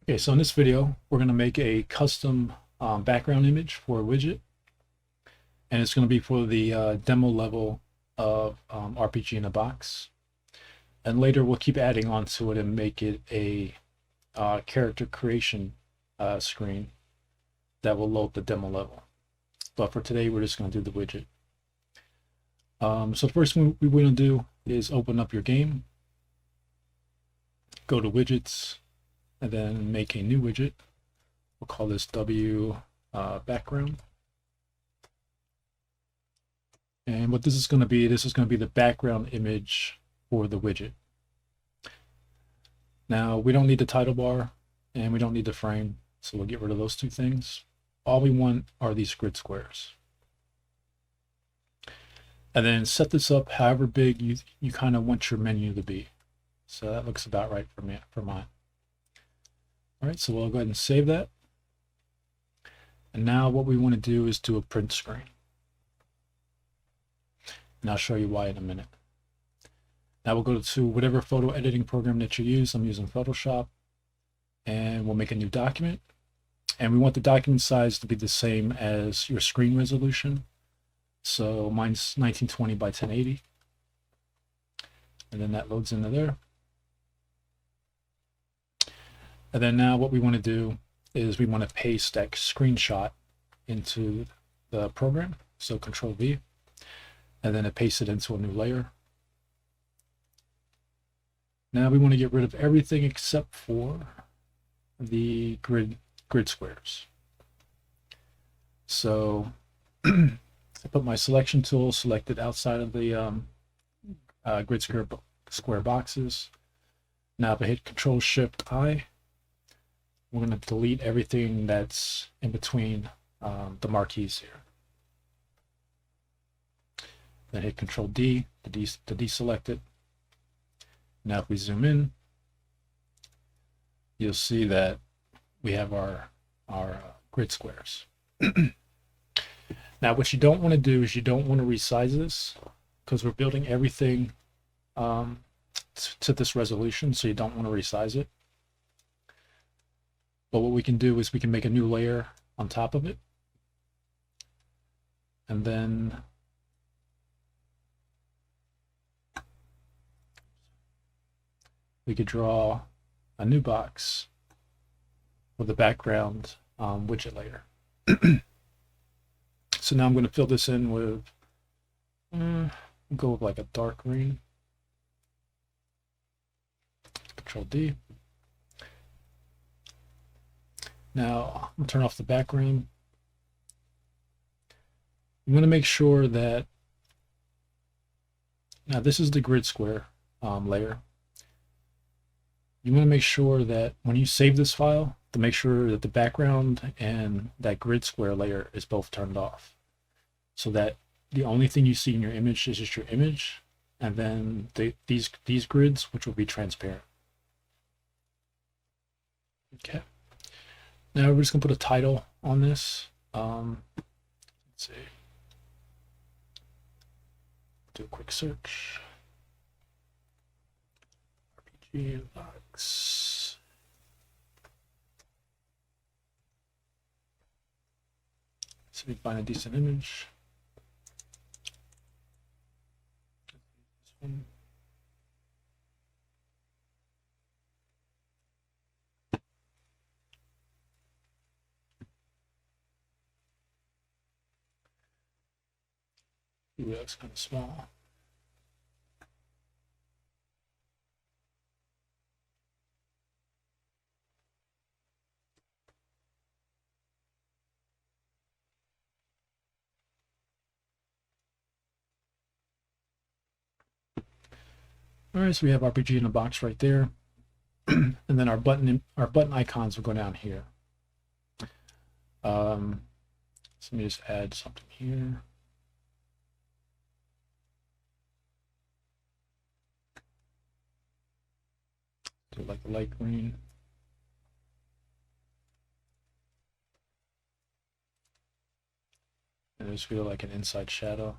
Okay, so in this video, we're going to make a custom background image for a widget, and it's going to be for the demo level of RPG in a box. And later we'll keep adding on to it and make it a character creation screen that will load the demo level. But for today, we're just going to do the widget. So the first thing we want to do is open up your game, go to widgets, and then make a new widget. We'll call this W background. And what this is going to be the background image for the widget. Now, we don't need the title bar and we don't need the frame, so we'll get rid of those two things. All we want are these grid squares. And then set this up however big you kind of want your menu to be. So that looks about right for me, for mine. All right, so we'll go ahead and save that. And now what we want to do is do a print screen. And I'll show you why in a minute. Now we'll go to whatever photo editing program that you use. I'm using Photoshop. And we'll make a new document. And we want the document size to be the same as your screen resolution. So mine's 1920 by 1080. And then that loads into there. And then now what we want to do is we want to paste that screenshot into the program. So Control V. And then paste it into a new layer. Now we want to get rid of everything except for the grid squares. So I put my selection tool selected outside of the grid square boxes. Now if I hit Control Shift I, we're going to delete everything that's in between the marquees here. Then hit Control D to deselect it. Now if we zoom in, you'll see that we have our grid squares. Now what you don't want to do is you don't want to resize this because we're building everything to this resolution, so you don't want to resize it. But what we can do is we can make a new layer on top of it, and then we could draw a new box with a background widget layer. So now I'm going to fill this in with, go with like a dark green. Control D. Now I'm going to turn off the background. I'm going to make sure that, now this is the grid square layer. You want to make sure that when you save this file, to make sure that the background and that grid square layer is both turned off, so that the only thing you see in your image is just your image, and then these grids, which will be transparent. Okay. Now we're just gonna put a title on this. Let's see. Do a quick search. RPG box. So we find a decent image. This one. Ooh, that looks kind of small. All right, so we have RPG in a box right there, and then our button icons will go down here. So let me just add something here. Do like a light green. And just feel like an inside shadow.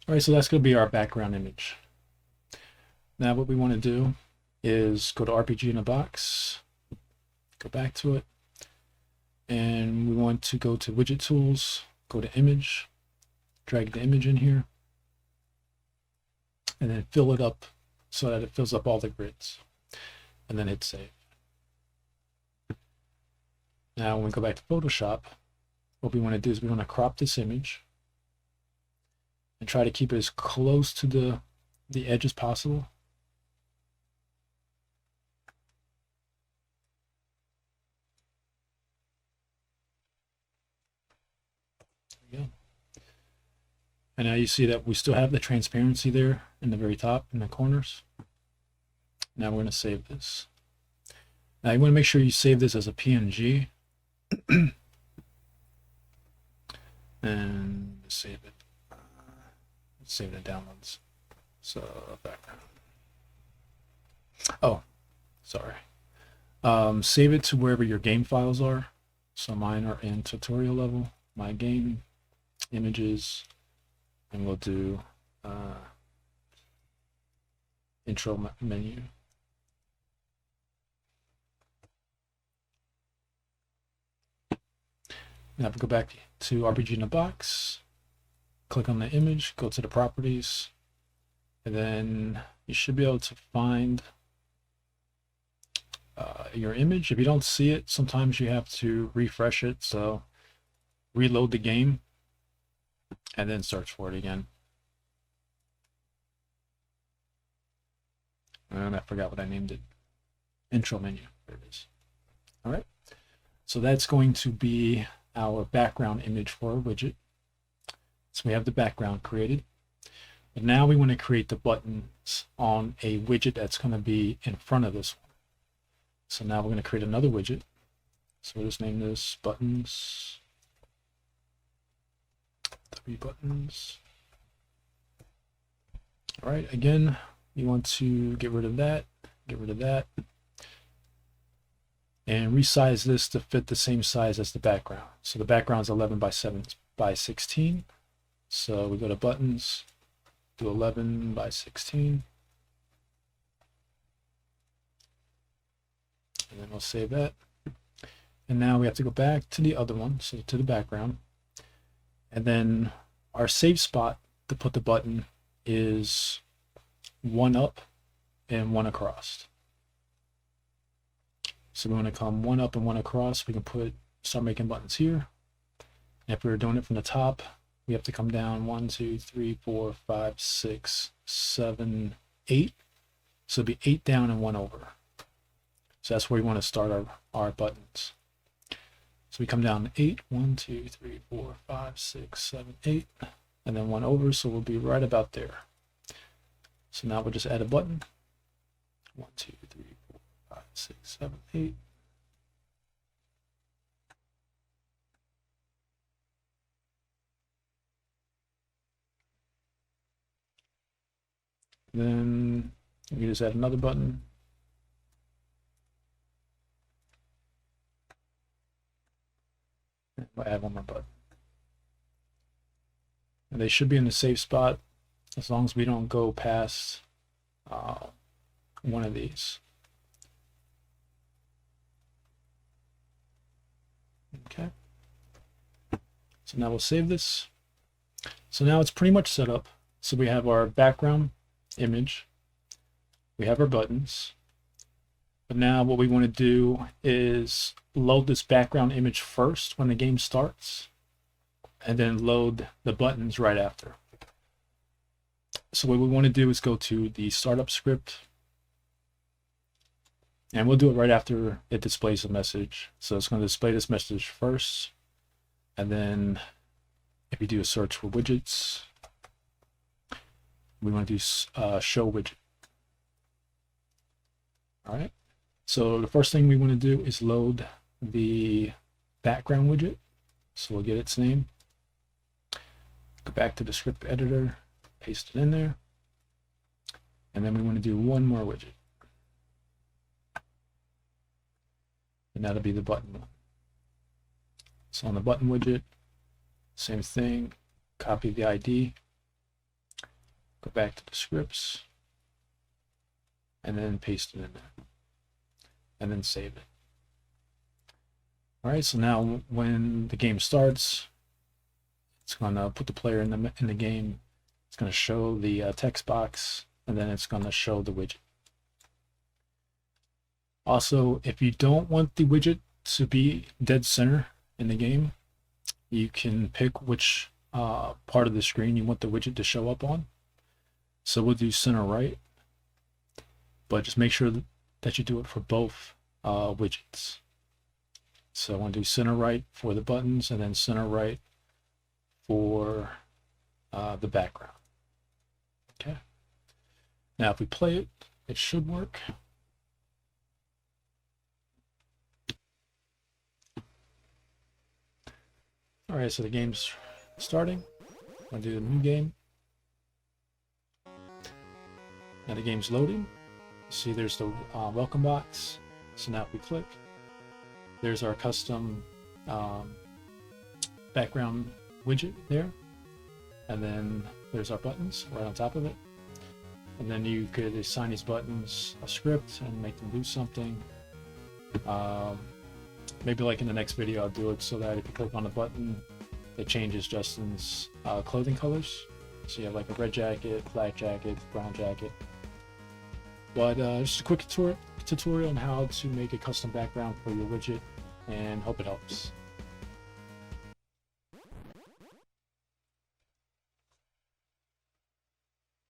All right, so that's going to be our background image. Now what we want to do is go to RPG in a box, go back to it, and we want to go to widget tools, go to image, drag the image in here, and then fill it up so that it fills up all the grids, and then hit save. Now when we go back to Photoshop, what we want to do is we want to crop this image and try to keep it as close to the edge as possible. There we go. And now you see that we still have the transparency there in the very top in the corners. Now we're going to save this. Now you want to make sure you save this as a PNG and save it. Save the downloads. So background. Oh, sorry. Save it to wherever your game files are. So mine are in tutorial level. My game images, and we'll do intro menu. Now if we go back to RPG in a box, click on the image, go to the properties, and then you should be able to find your image. If you don't see it, sometimes you have to refresh it. So reload the game and then search for it again. And I forgot what I named it. Intro menu. There it is. All right. So that's going to be our background image for a widget. So we have the background created. But now we want to create the buttons on a widget that's going to be in front of this one. So now we're going to create another widget. So we'll just name this buttons. 3 buttons. All right, again, you want to get rid of that, and resize this to fit the same size as the background. So the background is 11 by 7 by 16. So we go to buttons, do 11 by 16. And then we'll save that. And now we have to go back to the other one, so to the background. And then our save spot to put the button is 1 up and 1 across. So we want to come 1 up and 1 across. We can start making buttons here. And if we were doing it from the top, we have to come down 1, 2, 3, 4, 5, 6, 7, 8. So it'll be 8 down and 1 over. So that's where we want to start our buttons. So we come down to 8, 1, 2, 3, 4, 5, 6, 7, 8, and then 1 over, so we'll be right about there. So now we'll just add a button. 1, 2, 3, 4, 5, 6, 7, 8. Then you just add another button. We'll add one more button. And they should be in the safe spot as long as we don't go past one of these. Okay. So now we'll save this. So now it's pretty much set up. So we have our background image. We have our buttons. But now what we want to do is load this background image first when the game starts, and then load the buttons right after. So what we want to do is go to the startup script, and we'll do it right after it displays a message. So it's going to display this message first, and then if you do a search for widgets, we want to do show widget. All right. So the first thing we want to do is load the background widget. So we'll get its name. Go back to the script editor, paste it in there. And then we want to do one more widget. And that'll be the button one. So on the button widget, same thing, copy the ID, Go back to the scripts and then paste it in there and then save it. All right, so now when the game starts, it's going to put the player in the game. It's going to show the text box, and then it's going to show the widget. Also, if you don't want the widget to be dead center in the game, you can pick which part of the screen you want the widget to show up on. So we'll do center right, but just make sure that you do it for both widgets. So I want to do center right for the buttons and then center right for the background. Okay. Now if we play it, it should work. All right, so the game's starting. I'm going to do the new game. Now the game's loading. See, there's the welcome box. So now if we click, there's our custom background widget there. And then there's our buttons right on top of it. And then you could assign these buttons a script and make them do something. Maybe like in the next video, I'll do it so that if you click on the button, it changes Justin's clothing colors. So you have like a red jacket, black jacket, brown jacket. But just a quick tutorial on how to make a custom background for your widget, and hope it helps.